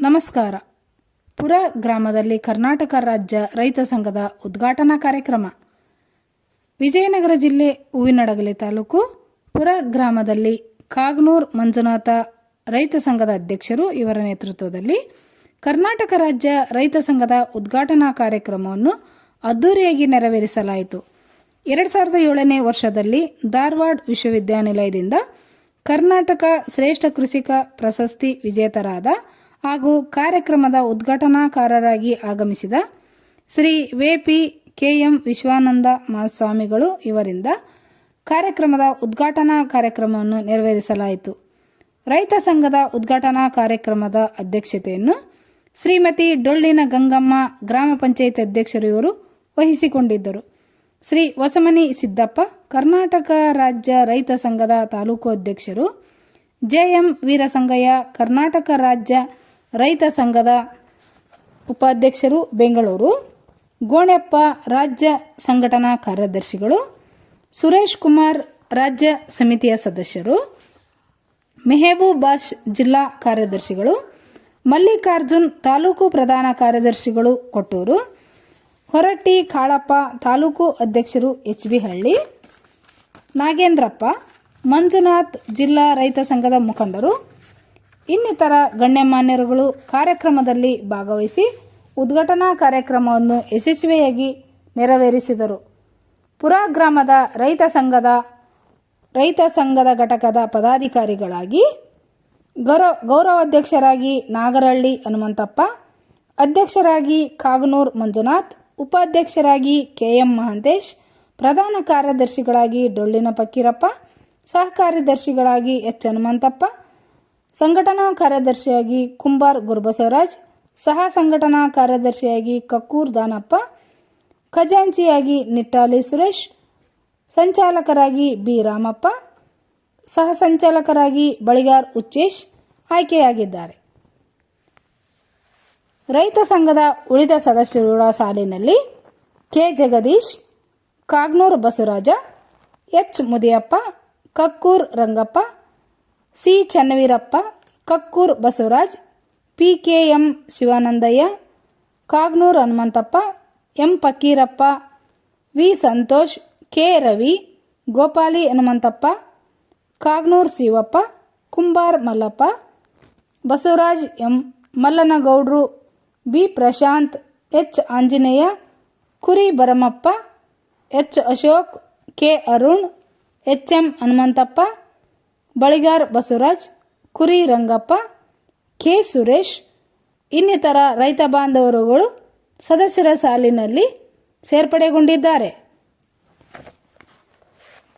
ನಮಸ್ಕಾರ. ಪುರ ಗ್ರಾಮದಲ್ಲಿ ಕರ್ನಾಟಕ ರಾಜ್ಯ ರೈತ ಸಂಘದ ಉದ್ಘಾಟನಾ ಕಾರ್ಯಕ್ರಮ. ವಿಜಯನಗರ ಜಿಲ್ಲೆ ಹೂವಿನಡಗಲಿ ತಾಲೂಕು ಪುರ ಗ್ರಾಮದಲ್ಲಿ ಕಾಗನೂರ್ ಮಂಜುನಾಥ ರೈತ ಸಂಘದ ಅಧ್ಯಕ್ಷರು ಇವರ ನೇತೃತ್ವದಲ್ಲಿ ಕರ್ನಾಟಕ ರಾಜ್ಯ ರೈತ ಸಂಘದ ಉದ್ಘಾಟನಾ ಕಾರ್ಯಕ್ರಮವನ್ನು ಅದ್ದೂರಿಯಾಗಿ ನೆರವೇರಿಸಲಾಯಿತು. 2007ನೇ ವರ್ಷದಲ್ಲಿ ಧಾರವಾಡ ವಿಶ್ವವಿದ್ಯಾನಿಲಯದಿಂದ ಕರ್ನಾಟಕ ಶ್ರೇಷ್ಠ ಕೃಷಿಕ ಪ್ರಶಸ್ತಿ ವಿಜೇತರಾದ ಹಾಗೂ ಕಾರ್ಯಕ್ರಮದ ಉದ್ಘಾಟನಾಕಾರರಾಗಿ ಆಗಮಿಸಿದ ಶ್ರೀ ವಿ.ಪಿ. ಕೆ.ಎಂ. ವಿಶ್ವಾನಂದ ಮಹಾಸ್ವಾಮಿಗಳು ಇವರಿಂದ ಕಾರ್ಯಕ್ರಮದ ಉದ್ಘಾಟನಾ ಕಾರ್ಯಕ್ರಮವನ್ನು ನೆರವೇರಿಸಲಾಯಿತು. ರೈತ ಸಂಘದ ಉದ್ಘಾಟನಾ ಕಾರ್ಯಕ್ರಮದ ಅಧ್ಯಕ್ಷತೆಯನ್ನು ಶ್ರೀಮತಿ ಡೊಳ್ಳಿನ ಗಂಗಮ್ಮ ಗ್ರಾಮ ಪಂಚಾಯಿತಿ ಅಧ್ಯಕ್ಷರು ಇವರು ವಹಿಸಿಕೊಂಡಿದ್ದರು. ಶ್ರೀ ಹೊಸಮನಿ ಸಿದ್ದಪ್ಪ ಕರ್ನಾಟಕ ರಾಜ್ಯ ರೈತ ಸಂಘದ ತಾಲೂಕು ಅಧ್ಯಕ್ಷರು, ಜೆ.ಎಂ. ವೀರಸಂಗಯ್ಯ ಕರ್ನಾಟಕ ರಾಜ್ಯ ರೈತ ಸಂಘದ ಉಪಾಧ್ಯಕ್ಷರು ಬೆಂಗಳೂರು, ಗೋಣೆಪ್ಪ ರಾಜ್ಯ ಸಂಘಟನಾ ಕಾರ್ಯದರ್ಶಿಗಳು, ಸುರೇಶ್ ಕುಮಾರ್ ರಾಜ್ಯ ಸಮಿತಿಯ ಸದಸ್ಯರು, ಮೆಹಬೂಬಾಷ್ ಜಿಲ್ಲಾ ಕಾರ್ಯದರ್ಶಿಗಳು, ಮಲ್ಲಿಕಾರ್ಜುನ್ ತಾಲೂಕು ಪ್ರಧಾನ ಕಾರ್ಯದರ್ಶಿಗಳು ಕೊಟ್ಟೂರು, ಹೊರಟ್ಟಿ ಕಾಳಪ್ಪ ತಾಲೂಕು ಅಧ್ಯಕ್ಷರು ಎಚ್.ಬಿ. ಹಳ್ಳಿ, ನಾಗೇಂದ್ರಪ್ಪ, ಮಂಜುನಾಥ್ ಜಿಲ್ಲಾ ರೈತ ಸಂಘದ ಮುಖಂಡರು ಇನ್ನಿತರ ಗಣ್ಯಮಾನ್ಯರುಗಳು ಕಾರ್ಯಕ್ರಮದಲ್ಲಿ ಭಾಗವಹಿಸಿ ಉದ್ಘಾಟನಾ ಕಾರ್ಯಕ್ರಮವನ್ನು ಯಶಸ್ವಿಯಾಗಿ ನೆರವೇರಿಸಿದರು. ಪುರ ಗ್ರಾಮದ ರೈತ ಸಂಘದ ಘಟಕದ ಪದಾಧಿಕಾರಿಗಳಾಗಿ ಗೌರವಾಧ್ಯಕ್ಷರಾಗಿ ನಾಗರಹಳ್ಳಿ ಹನುಮಂತಪ್ಪ, ಅಧ್ಯಕ್ಷರಾಗಿ ಕಾಗನೂರ್ ಮಂಜುನಾಥ್, ಉಪಾಧ್ಯಕ್ಷರಾಗಿ ಕೆ.ಎಂ. ಮಹಾಂತೇಶ್, ಪ್ರಧಾನ ಕಾರ್ಯದರ್ಶಿಗಳಾಗಿ ಡೊಳ್ಳಿನ ಫಕ್ಕೀರಪ್ಪ, ಸಹ ಕಾರ್ಯದರ್ಶಿಗಳಾಗಿ ಎಚ್. ಹನುಮಂತಪ್ಪ, ಸಂಘಟನಾ ಕಾರ್ಯದರ್ಶಿಯಾಗಿ ಕುಂಬಾರ್ ಗುರುಬಸವರಾಜ್, ಸಹ ಸಂಘಟನಾ ಕಾರ್ಯದರ್ಶಿಯಾಗಿ ಕಕ್ಕೂರ್ ದಾನಪ್ಪ, ಖಜಾಂಚಿಯಾಗಿ ನಿಟ್ಟಾಲಿ ಸುರೇಶ್, ಸಂಚಾಲಕರಾಗಿ ಬಿ. ರಾಮಪ್ಪ, ಸಹ ಸಂಚಾಲಕರಾಗಿ ಬಳಿಗಾರ್ ಉಚ್ಚೇಶ್ ಆಯ್ಕೆಯಾಗಿದ್ದಾರೆ. ರೈತ ಸಂಘದ ಉಳಿದ ಸದಸ್ಯರುಗಳ ಸಾಲಿನಲ್ಲಿ K. Jagadish, Kaganur Basavaraja, H. Mudiyappa, Kakkur Rangappa, C. Channaveerappa, Kakkur Basavaraj, PKM. Shivanandayya, Kaganur Hanumanthappa, M. Fakkirappa, V. Santosh, K. Ravi, Gopali Hanumanthappa, Kaganur Shivappa, Kumbar Mallappa, Basavaraj M. Mallanagowdru, B. Prashanth, H. Anjaneya, Kuri Bharamappa, H. Ashok, K. Arun, H. M. Hanumanthappa, Baligar Basavaraj, Kuri Rangappa, K. Suresh ಇನ್ನಿತರ ರೈತ ಬಾಂಧವರುಗಳು ಸದಸ್ಯರ ಸಾಲಿನಲ್ಲಿ ಸೇರ್ಪಡೆಗೊಂಡಿದ್ದಾರೆ.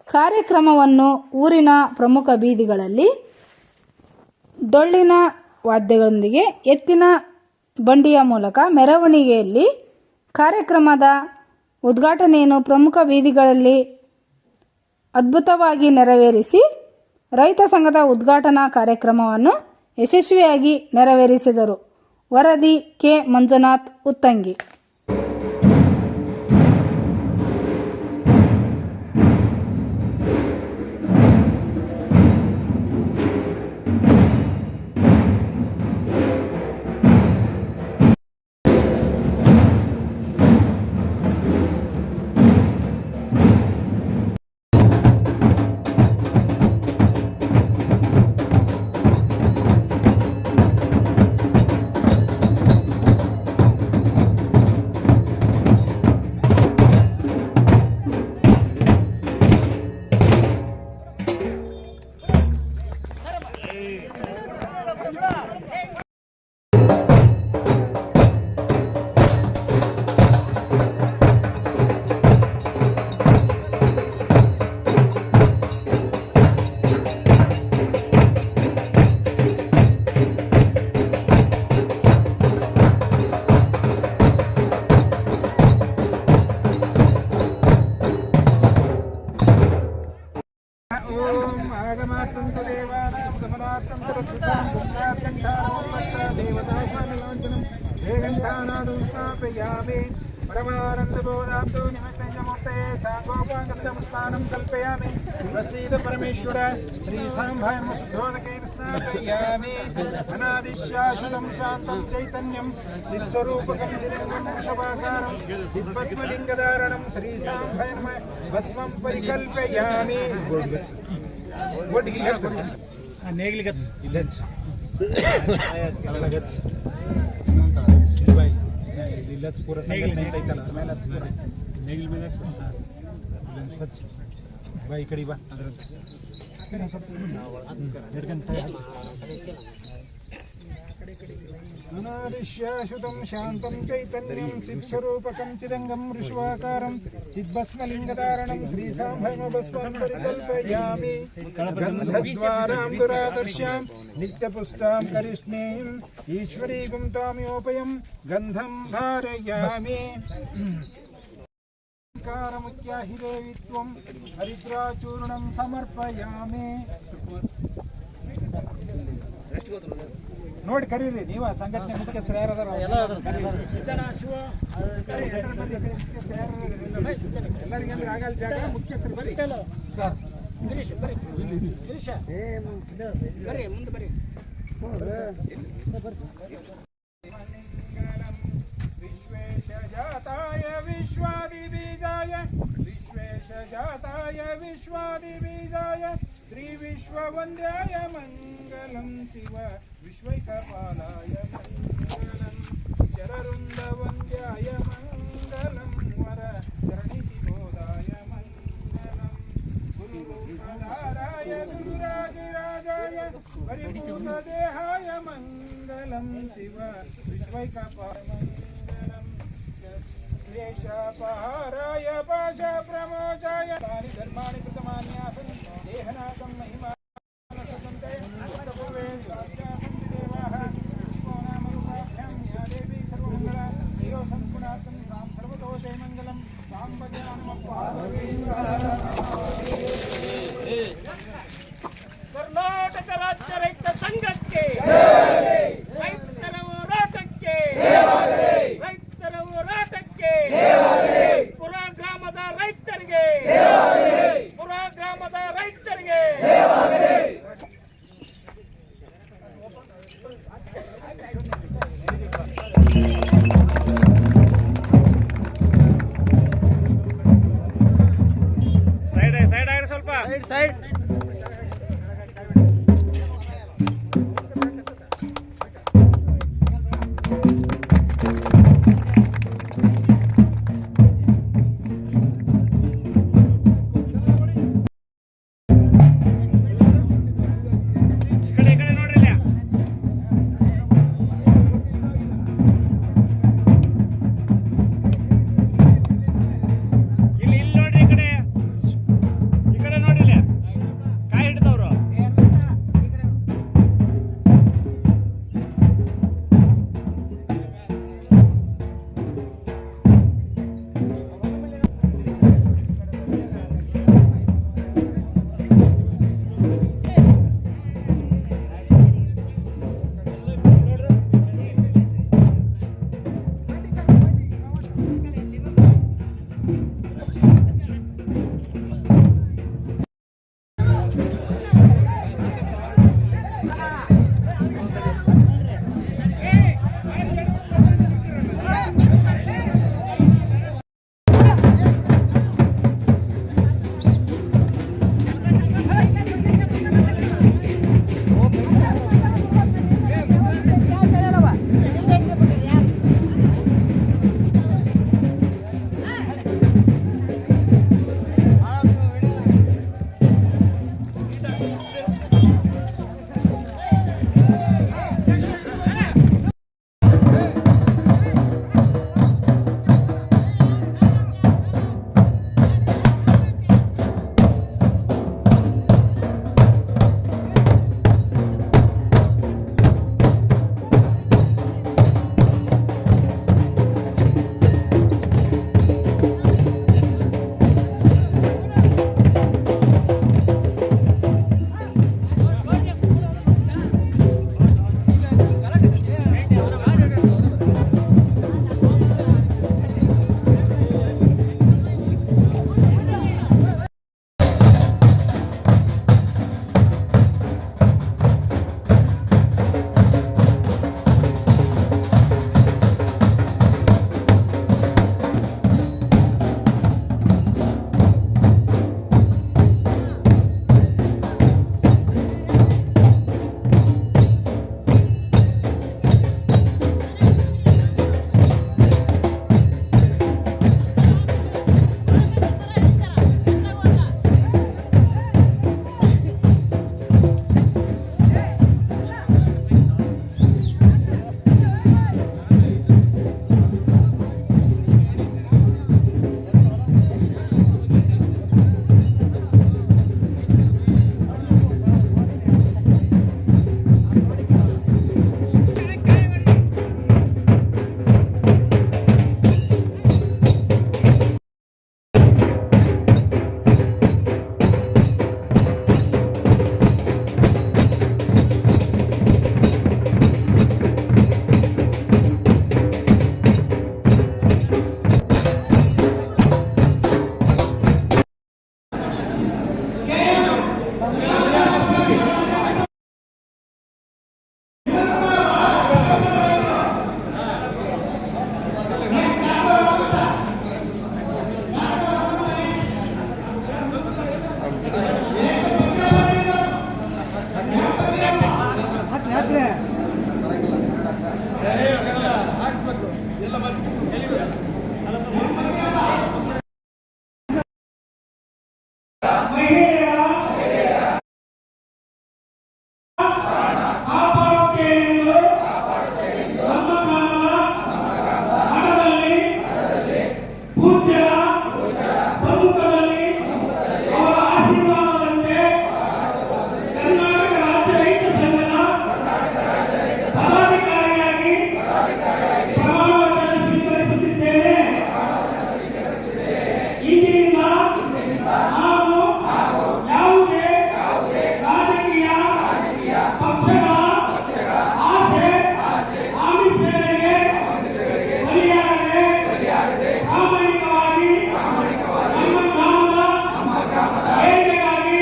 ಕಾರ್ಯಕ್ರಮವನ್ನು ಊರಿನ ಪ್ರಮುಖ ಬೀದಿಗಳಲ್ಲಿ ಡೊಳ್ಳಿನ ವಾದ್ಯಗಳೊಂದಿಗೆ ಎತ್ತಿನ ಬಂಡಿಯ ಮೂಲಕ ಮೆರವಣಿಗೆಯಲ್ಲಿ ಕಾರ್ಯಕ್ರಮದ ಉದ್ಘಾಟನೆಯನ್ನು ಪ್ರಮುಖ ಬೀದಿಗಳಲ್ಲಿ ಅದ್ಭುತವಾಗಿ ನೆರವೇರಿಸಿ ರೈತ ಸಂಘದ ಉದ್ಘಾಟನಾ ಕಾರ್ಯಕ್ರಮವನ್ನು ಯಶಸ್ವಿಯಾಗಿ ನೆರವೇರಿಸಿದರು. ವರದಿ ಕೆ. ಮಂಜುನಾಥ್ ಉತ್ತಂಗಿ. बोधाब्दो निमित्तमूर्तये सागोपागतमस्नानं कल्पयामि प्रसीद परमेश्वर श्रीसाम्भाय शुद्धोदकेन स्नापयामि अनादिशाश्वतं शान्तं चैतन्यं चित्स्वरूपकं चिरङ्गं वृषभाकारं चिद्भस्मलिङ्गधारणं श्रीसाम्भाय भस्मं परिकल्पयामि नेगलिगच इलच अलगच इलच पूरा नेगल नहीं तैतला ಮೇಲೆ नेगल ಮೇಲೆ सच भाई कड़ी बा ಅದರ ಹಿಡ್ಕಂತ अनादिश्याश्वतं शान्तं चैतन्यं चित्स्वरूपकं चिदङ्गं ऋष्वाकारं चिद्भस्मलिङ्गधारणं श्रीसाम्भस्मं परिकल्पयामि गन्धद्वारां दुरादर्श्यां नित्यपुष्टां करिष्णीम् ईश्वरीगुं ताम्योपयं गन्धं धारयामि कारमुख्याहिदेवि त्वं हरिद्राचूर्णं समर्पयामि ನೋಡಿ ಕರೀರಿ ನೀವು ಸಂಘಟನೆ ಮುಖ್ಯಸ್ಥರು ಯಾರದಾರ ಎಲ್ಲರಿಗೆ ಅಂದ್ರೆ ಆಗಲ್ಲ ಜಾಗ ಮುಖ್ಯಸ್ಥರು ಬರ್ರಿ ಮುಂದೆ ಬರ್ರಿ विश्वेशजाताय विश्वादिबीजाय विश्वेशजाताय विश्वादिबीजाय श्रीविश्ववन्द्याय मङ्गलं शिव विश्वैकपालाय मङ्गलं चररुन्दवन्द्याय मङ्गलं वर चरणितिबोधाय मङ्गलं गुरुरूपधाराय दुरादिराजाय परिपूर्णदेहाय मङ्गलं शिव विश्वैकपालाय मङ्गलं क्लेशपहाराय पाशप्रमोचाय तानि धर्माणि कृतमान्यासन् देहनाकं महिमा ಕರ್ನಾಟಕ ರಾಜ್ಯ ರೈತ ಸಂಘಕ್ಕೆ ರೈತರ ಹೋರಾಟಕ್ಕೆ ರೈತರ ಹೋರಾಟಕ್ಕೆ ಪುರ ಗ್ರಾಮದ ರೈತರಿಗೆ ಪುರ ಗ್ರಾಮದ ರೈತರಿಗೆ ಸೈಡ್ ಆಗಿರಿ ಸ್ವಲ್ಪ ಸೈಡ್ ಮಹಿಳೆಯರ ಕಾಪಾಡುತ್ತೇನೆ ಎಂದು ನಮ್ಮ ಗ್ರಾಮದ ಹಣದಲ್ಲಿ ಪೂಜ್ಯರ ಸಮ್ಮುಖದಲ್ಲಿ ಅವರ ಆಶೀರ್ವಾದದಂತೆ ಕರ್ನಾಟಕ ರಾಜ್ಯ ರೈತ ಸಂಘದ ಪದಾಧಿಕಾರಿಯಾಗಿ ಪ್ರಮಾಣ ವಚನ ಸ್ವೀಕರಿಸುತ್ತಿದ್ದೇನೆ. ಇಂದಿನಿಂದ ನಾನು ಯಾವುದೇ ರಾಜಕೀಯ ಪಕ್ಷಗಳ ಆಸೆ ಆಮಿಷಗಳಿಗೆ ಬಲಿಯಾಗದೆ ಪ್ರಾಮಾಣಿಕವಾಗಿ ನಮ್ಮ ಗ್ರಾಮದ ಏಳಿಗೆಗಾಗಿ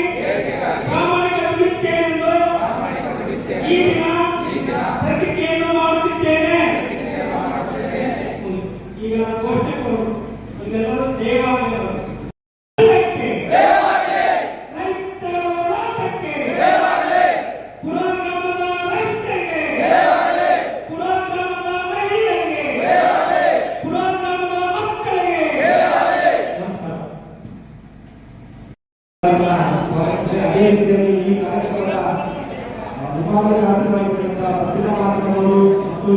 ಪ್ರಾಮಾಣಿಕ ದುಡಿಯುತ್ತೇನೆಂದು ಈ ದಿನ ಪ್ರತಿಜ್ಞೆಯನ್ನು ಮಾಡುತ್ತಿದ್ದೇನೆ. ಈಗ ನಾನು ಘೋಷಣೆ ಕೊಡು. ಇದೆಲ್ಲರೂ ಜಯವಾಗಲಿ. ರೈತರ ಹೋರಾಟಕ್ಕೆ ಪುರ ಗ್ರಾಮದ ರೈತರಿಗೆ, ಪುರ ಗ್ರಾಮದ ಮಹಿಳೆಯರಿಗೆ, ಪುರ ಗ್ರಾಮದ ಮಕ್ಕಳಿಗೆ ಅದೇ ರೀತಿಯಲ್ಲಿ ಈ ಕಾರ್ಯಕ್ರಮದ ವಿಭಾಗದ ಅಧಿಕಾರಿಗಳಿಂದ ಪ್ರತಿಭಾ ಮಾಧ್ಯಮಗಳು ಮತ್ತು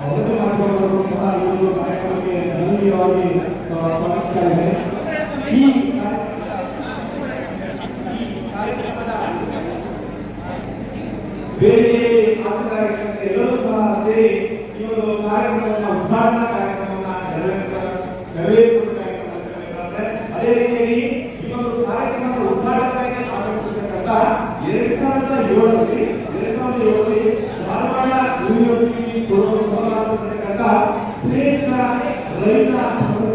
ಹೊಸ ಮಾಧ್ಯಮಗಳು ಸಹ ಈ ಒಂದು ಕಾರ್ಯಕ್ರಮಕ್ಕೆ ಗಣನೀಯವಾಗಿ ಸ್ವಾಗತಿಸ್ತಾ ಇದೆ. ಈ ಕಾರ್ಯಕ್ರಮದ ಬೇರೆ ಆಟಗಾರರಿಗೆ ಎಲ್ಲರೂ ಸಹ ಸೇರಿ ಈ ಒಂದು ಕಾರ್ಯಕ್ರಮದ ಉದ್ಘಾಟನಾ ಕಾರ್ಯಕ್ರಮವನ್ನು ನೆರವೇರಿಸಿಕೊಡ್ತಾರೆ. ಅದೇ ರೀತಿಯಾಗಿ ಈ ಒಂದು ಕಾರ್ಯಕ್ರಮದ ಉದ್ಘಾಟನೆಗೆ ಆಗಮಿಸಿರ್ತಕ್ಕಂಥ 2007ರಲ್ಲಿ ಧಾರವಾಡ ಯೂನಿವರ್ಸಿಟಿ ಕೊಡತಕ್ಕಂಥ ಶ್ರೇಷ್ಠ ರೈತ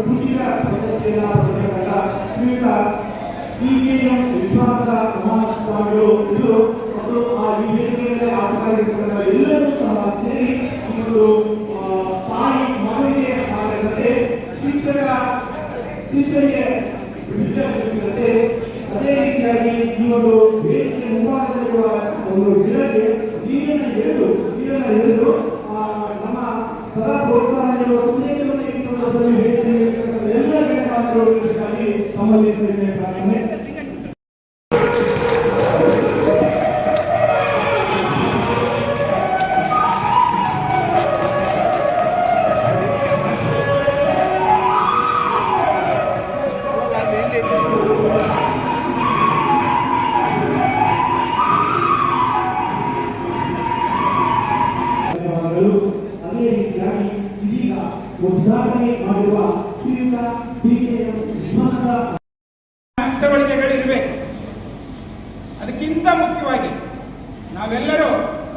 ಕೃಷಿಕ ಪ್ರಶಸ್ತಿಯನ್ನು ಪಡೆದಿರ್ತಕ್ಕಂಥ ಶ್ರೀಯುತ PKM ವಿಶ್ವನಾಥ ಮಹಾಸ್ವಾಮಿಗಳು ಇದು ಮತ್ತು ಆ ಈ ವೇದಿಕೆಯಲ್ಲಿ ಆಟಗಾರರಿರ್ತಕ್ಕಂಥ ಎಲ್ಲರೂ ಸಹ ಸೇರಿ ಈ ಒಂದು ತಾಯಿ ಮಗನಿಗೆ ಆಗದಂತೆ ಶಿಕ್ಷಕರಿಗೆ ವಿಚಾರಿಸಿದಂತೆ ಅದೇ ರೀತಿಯಾಗಿ ಈ ಒಂದು ವೇದಿಕೆ ಮುಂಭಾಗದಲ್ಲಿರುವ ಒಂದು ಗಿಡಕ್ಕೆ ನೀರನ್ನು ಎಳೆದು ನಮ್ಮ ಸದಾ ಪ್ರೋತ್ಸಾಹ ನೀಡುವ ಸಂದೇಶವನ್ನು ಈ ಸಂದರ್ಭದಲ್ಲಿ ಹೇಳಿರ್ತಕ್ಕಂಥ ಎಲ್ಲ ಜನರಾಗಿ ಸಂಬಂಧಿಸಿದ ಪ್ರಾರ್ಥನೆ. ಅದೇ ರೀತಿಯಾಗಿ ಇದೀಗ ಉದ್ಘಾಟನೆ ಮಾಡಿರುವ ಶ್ರೀಯುತ PKM ವಿಶ್ವನಾಥ ತಿಳುವಳಿಕೆಗಳಿರಬೇಕು. ಅದಕ್ಕಿಂತ ಮುಖ್ಯವಾಗಿ ನಾವೆಲ್ಲರೂ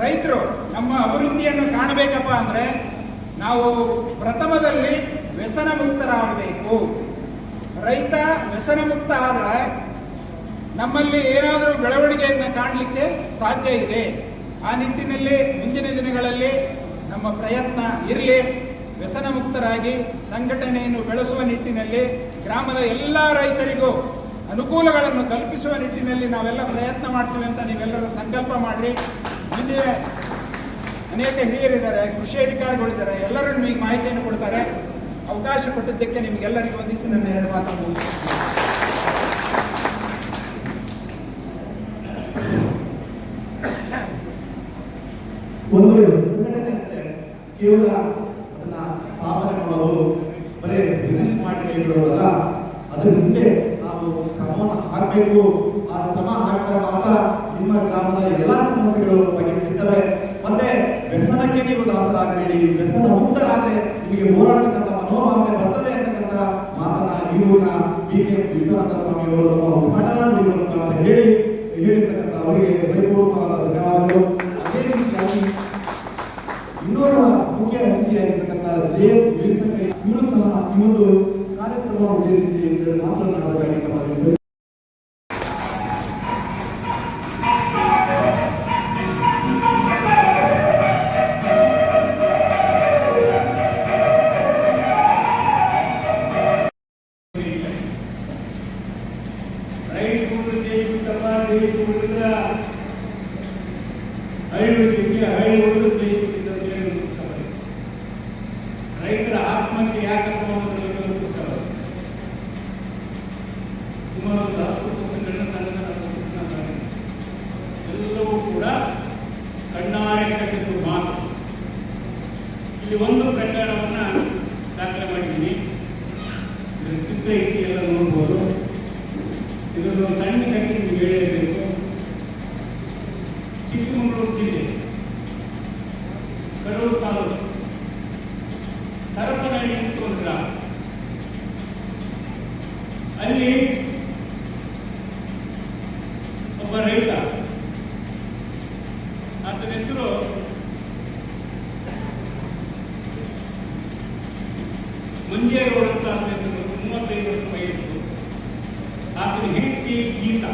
ರೈತರು ನಮ್ಮ ಅಭಿವೃದ್ಧಿಯನ್ನು ಕಾಣಬೇಕಪ್ಪ ಅಂದ್ರೆ ನಾವು ಪ್ರಥಮದಲ್ಲಿ ವ್ಯಸನ ಮುಕ್ತರಾಗಬೇಕು. ರೈತ ವ್ಯಸನ ಮುಕ್ತ ಆದ್ರೆ ನಮ್ಮಲ್ಲಿ ಏನಾದರೂ ಬೆಳವಣಿಗೆಯನ್ನು ಕಾಣಲಿಕ್ಕೆ ಸಾಧ್ಯ ಇದೆ. ಆ ನಿಟ್ಟಿನಲ್ಲಿ ಮುಂದಿನ ದಿನಗಳಲ್ಲಿ ನಮ್ಮ ಪ್ರಯತ್ನ ಇರಲಿ. ವ್ಯಸನ ಮುಕ್ತರಾಗಿ ಸಂಘಟನೆಯನ್ನು ಬೆಳೆಸುವ ನಿಟ್ಟಿನಲ್ಲಿ ಗ್ರಾಮದ ಎಲ್ಲ ರೈತರಿಗೂ ಅನುಕೂಲಗಳನ್ನು ಕಲ್ಪಿಸುವ ನಿಟ್ಟಿನಲ್ಲಿ ನಾವೆಲ್ಲ ಪ್ರಯತ್ನ ಮಾಡ್ತೀವಿ ಅಂತ ನೀವೆಲ್ಲರೂ ಸಂಕಲ್ಪ ಮಾಡ್ರಿ. ಮುಂದೆ ಅನೇಕ ಹಿರಿಯರಿದ್ದಾರೆ, ಕೃಷಿ ಅಧಿಕಾರಿಗಳಿದ್ದಾರೆ, ಎಲ್ಲರೂ ನಿಮಗೆ ಮಾಹಿತಿಯನ್ನು ಕೊಡ್ತಾರೆ. ಅವಕಾಶ ಕೊಟ್ಟಿದ್ದಕ್ಕೆ ನಿಮಗೆಲ್ಲರಿಗೂ ವಂದಿಸಿ ನನ್ನ 2 ಮಾತನ್ನು ಮುಗಿಸುತ್ತೇನೆ. ಒಂದು ಸಂಘಟನೆ ಅಂದ್ರೆ ಕೇವಲ ಅದನ್ನ ಸ್ಥಾಪನೆ ಮಾಡೋದು, ಬರೀ ಬಿಸಿನೆಸ್ ಮಾಡಿ ಕೈಬಿಡೋದಲ್ಲ. ಅದ್ರ ಹಿಂದೆ ನಾವು ಶ್ರಮವನ್ನು ಹಾಕಬೇಕು. ಆ ಶ್ರಮ ಹಾಕಿದಾಗ ಮಾತ್ರ ನಿಮ್ಮ ಗ್ರಾಮದ ಎಲ್ಲಾ ಸಮಸ್ಯೆಗಳು ಬಗೆಹರಿಯುತ್ತವೆ. ಮತ್ತೆ ವ್ಯಸನಕ್ಕೆ ನೀವು ದಾಸರಾಗಬೇಡಿ. ವ್ಯಸನ ಮುಕ್ತರಾದ್ರೆ ನಿಮಗೆ ಹೋರಾಟಕ್ಕಂತ ಮನೋಭಾವನೆ ಬರ್ತದೆ ಅಂತಕ್ಕಂಥ ಮಾತನ್ನ ಇವ್ರನ್ನ PKM ವಿಶ್ವನಾಥ ಸ್ವಾಮಿ ಅವರು ನಮ್ಮ ಉದ್ಘಾಟನಾ ಅಂತ ಹೇಳಿರ್ತಕ್ಕಂಥ ಅವರಿಗೆ ಪರಿಪೂರ್ಣವಾದ ಧನ್ಯವಾದಗಳು. ಅದೇ ರೀತಿಯಾಗಿ ಇನ್ನೋರ್ವ ಮುಖ್ಯ ಅತಿಥಿಯಾಗಿರ್ತಕ್ಕಂಥ JM ವಿಲ್ಸನ್ ಇವರು ಸಹ ಈ ಒಂದು ಕಾರ್ಯಕ್ರಮ ಉದ್ದೇಶಿಸಿ ಮಾತನಾಡಬೇಕಾಗಿ ತಮ್ಮ ರೈತರ ಆತ್ಮಹತ್ಯೆ ಯಾಕಪ್ಪ ಸುಮಾರು ಚಿತ್ರ ಇತಿ ಎಲ್ಲ ನೋಡ್ಬೋದು. ಇದೊಂದು ಸಣ್ಣ ಕಟ್ಟಿ ನಿಮ್ಗೆ ಹೇಳಬೇಕು. ಚಿಕ್ಕಮಗಳೂರು ಜಿಲ್ಲೆ ಕಡೂರು ತಾಲೂಕು ಸರಪನಹಳ್ಳಿ ಅಂತ ಒಂದು ಗ್ರಾಮ. ಅಲ್ಲಿ ಒಬ್ಬ ರೈತ, ಆತನ ಹೆಸರು ಮಂಜೇಗೌಡ ಅಂತ. ಆತನ ಹೆಸರು 35 ವರ್ಷ ವಯಸ್ಸು. ಆತನ ಹೆಂಡತಿ ಗೀತಾ,